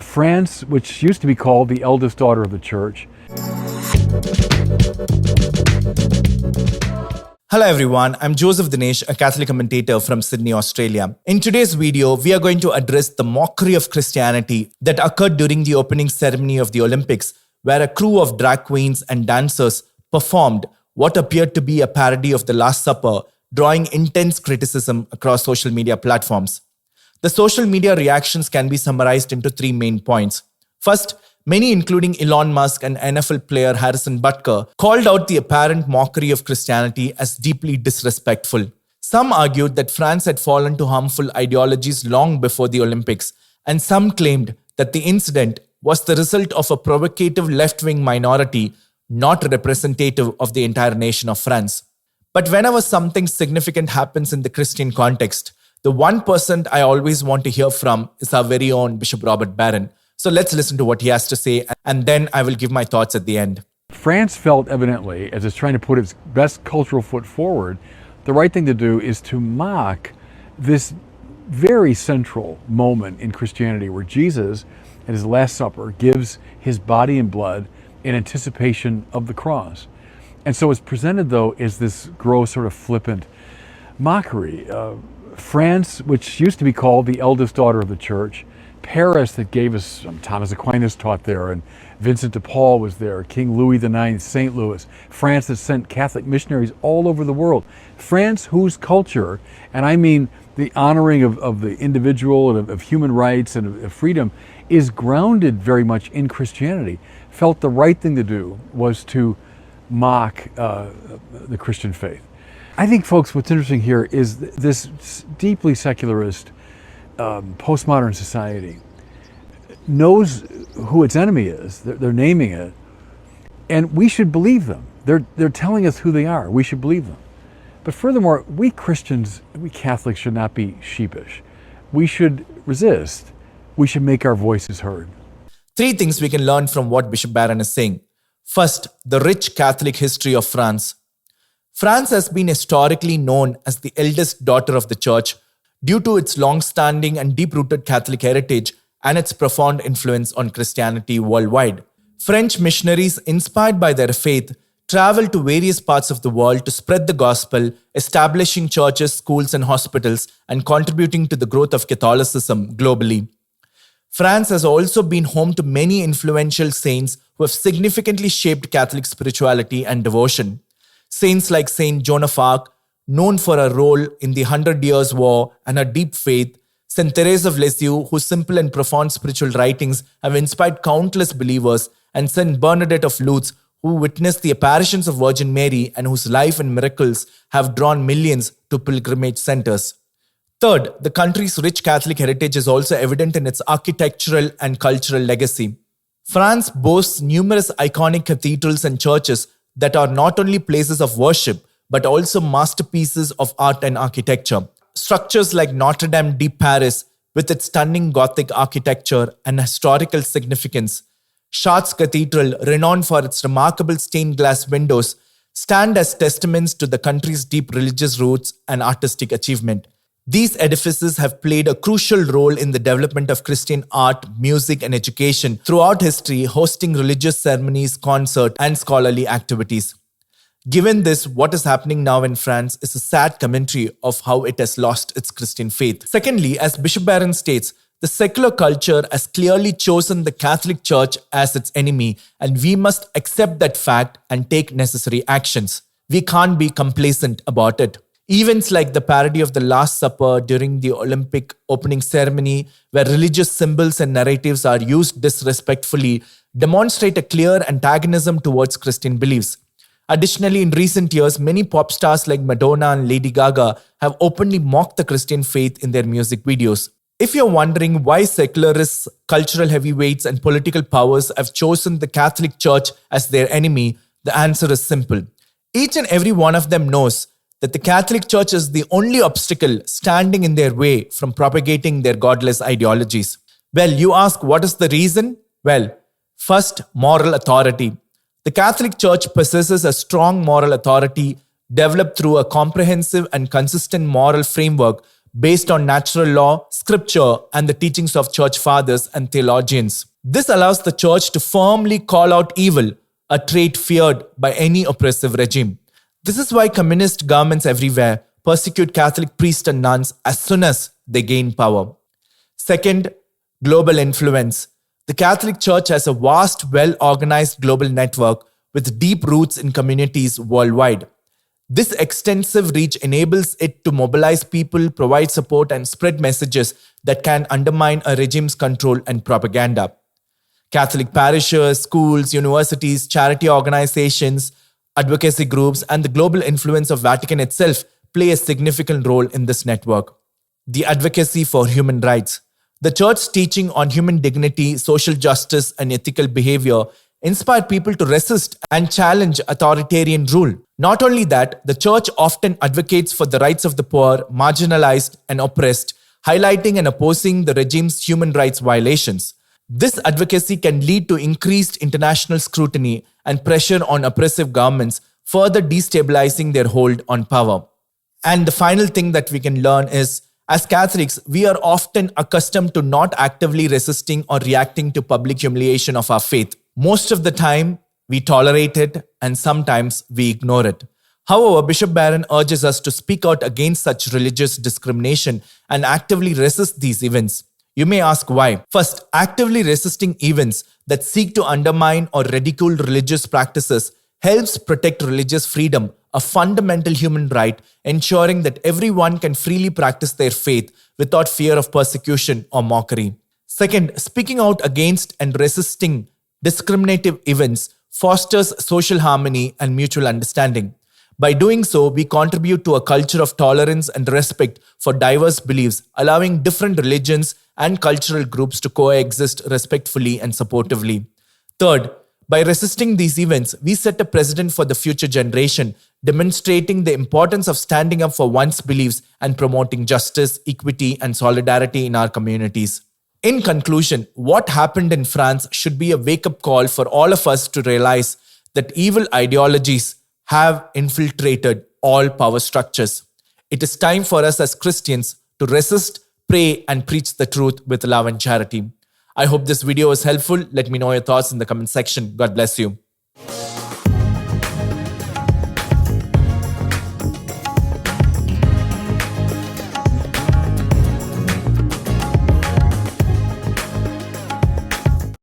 France, which used to be called the eldest daughter of the church. Hello everyone, I'm Joseph Dinesh, a Catholic commentator from Sydney, Australia. In today's video, we are going to address the mockery of Christianity that occurred during the opening ceremony of the Olympics, where a crew of drag queens and dancers performed what appeared to be a parody of the Last Supper, drawing intense criticism across social media platforms. The social media reactions can be summarized into three main points. First, many, including Elon Musk and NFL player Harrison Butker, called out the apparent mockery of Christianity as deeply disrespectful. Some argued that France had fallen to harmful ideologies long before the Olympics, and some claimed that the incident was the result of a provocative left-wing minority, not representative of the entire nation of France. But whenever something significant happens in the Christian context, the one person I always want to hear from is our very own Bishop Robert Barron. So let's listen to what he has to say, and then I will give my thoughts at the end. France felt evidently, as it's trying to put its best cultural foot forward, the right thing to do is to mock this very central moment in Christianity where Jesus, at his Last Supper, gives his body and blood in anticipation of the cross. And so it's presented, though, as this gross, sort of flippant mockery. France, which used to be called the eldest daughter of the church, Paris, that gave us Thomas Aquinas taught there, and Vincent de Paul was there, King Louis IX, St. Louis. France that sent Catholic missionaries all over the world. France, whose culture, and I mean the honoring of the individual and of human rights and of freedom, is grounded very much in Christianity, felt the right thing to do was to mock the Christian faith. I think, folks, what's interesting here is this deeply secularist postmodern society knows who its enemy is. They're naming it, and we should believe them. They're telling us who they are. We should believe them. But furthermore, we Christians, we Catholics should not be sheepish. We should resist. We should make our voices heard. Three things we can learn from what Bishop Barron is saying. First, the rich Catholic history of France. France has been historically known as the eldest daughter of the church due to its long-standing and deep-rooted Catholic heritage and its profound influence on Christianity worldwide. French missionaries, inspired by their faith, traveled to various parts of the world to spread the gospel, establishing churches, schools, and hospitals, and contributing to the growth of Catholicism globally. France has also been home to many influential saints who have significantly shaped Catholic spirituality and devotion. Saints like Saint Joan of Arc, known for her role in the 100 Years' War and her deep faith, Saint Therese of Lisieux, whose simple and profound spiritual writings have inspired countless believers, and Saint Bernadette of Lourdes, who witnessed the apparitions of Virgin Mary and whose life and miracles have drawn millions to pilgrimage centers. Third, the country's rich Catholic heritage is also evident in its architectural and cultural legacy. France boasts numerous iconic cathedrals and churches that are not only places of worship, but also masterpieces of art and architecture. Structures like Notre Dame de Paris, with its stunning Gothic architecture and historical significance, Chartres Cathedral, renowned for its remarkable stained glass windows, stand as testaments to the country's deep religious roots and artistic achievement. These edifices have played a crucial role in the development of Christian art, music, and education throughout history, hosting religious ceremonies, concerts, and scholarly activities. Given this, what is happening now in France is a sad commentary of how it has lost its Christian faith. Secondly, as Bishop Barron states, the secular culture has clearly chosen the Catholic Church as its enemy, and we must accept that fact and take necessary actions. We can't be complacent about it. Events like the parody of the Last Supper during the Olympic opening ceremony, where religious symbols and narratives are used disrespectfully, demonstrate a clear antagonism towards Christian beliefs. Additionally, in recent years, many pop stars like Madonna and Lady Gaga have openly mocked the Christian faith in their music videos. If you're wondering why secularists, cultural heavyweights, and political powers have chosen the Catholic Church as their enemy, the answer is simple. Each and every one of them knows that the Catholic Church is the only obstacle standing in their way from propagating their godless ideologies. Well, you ask, what is the reason? Well, first, moral authority. The Catholic Church possesses a strong moral authority developed through a comprehensive and consistent moral framework based on natural law, scripture, and the teachings of church fathers and theologians. This allows the church to firmly call out evil, a trait feared by any oppressive regime. This is why communist governments everywhere persecute Catholic priests and nuns as soon as they gain power. Second, global influence. The Catholic Church has a vast, well-organized global network with deep roots in communities worldwide. This extensive reach enables it to mobilize people, provide support, and spread messages that can undermine a regime's control and propaganda. Catholic parishes, schools, universities, charity organizations, advocacy groups, and the global influence of Vatican itself play a significant role in this network. The advocacy for human rights. The Church's teaching on human dignity, social justice, and ethical behavior inspired people to resist and challenge authoritarian rule. Not only that, the Church often advocates for the rights of the poor, marginalized, and oppressed, highlighting and opposing the regime's human rights violations. This advocacy can lead to increased international scrutiny and pressure on oppressive governments, further destabilizing their hold on power. And the final thing that we can learn is, as Catholics, we are often accustomed to not actively resisting or reacting to public humiliation of our faith. Most of the time, we tolerate it, and sometimes we ignore it. However, Bishop Barron urges us to speak out against such religious discrimination and actively resist these events. You may ask why. First, actively resisting events that seek to undermine or ridicule religious practices helps protect religious freedom, a fundamental human right, ensuring that everyone can freely practice their faith without fear of persecution or mockery. Second, speaking out against and resisting discriminative events fosters social harmony and mutual understanding. By doing so, we contribute to a culture of tolerance and respect for diverse beliefs, allowing different religions and cultural groups to coexist respectfully and supportively. Third, by resisting these events, we set a precedent for the future generation, demonstrating the importance of standing up for one's beliefs and promoting justice, equity, and solidarity in our communities. In conclusion, what happened in France should be a wake-up call for all of us to realize that evil ideologies have infiltrated all power structures. It is time for us as Christians to resist, pray, and preach the truth with love and charity. I hope this video was helpful. Let me know your thoughts in the comment section. God bless you.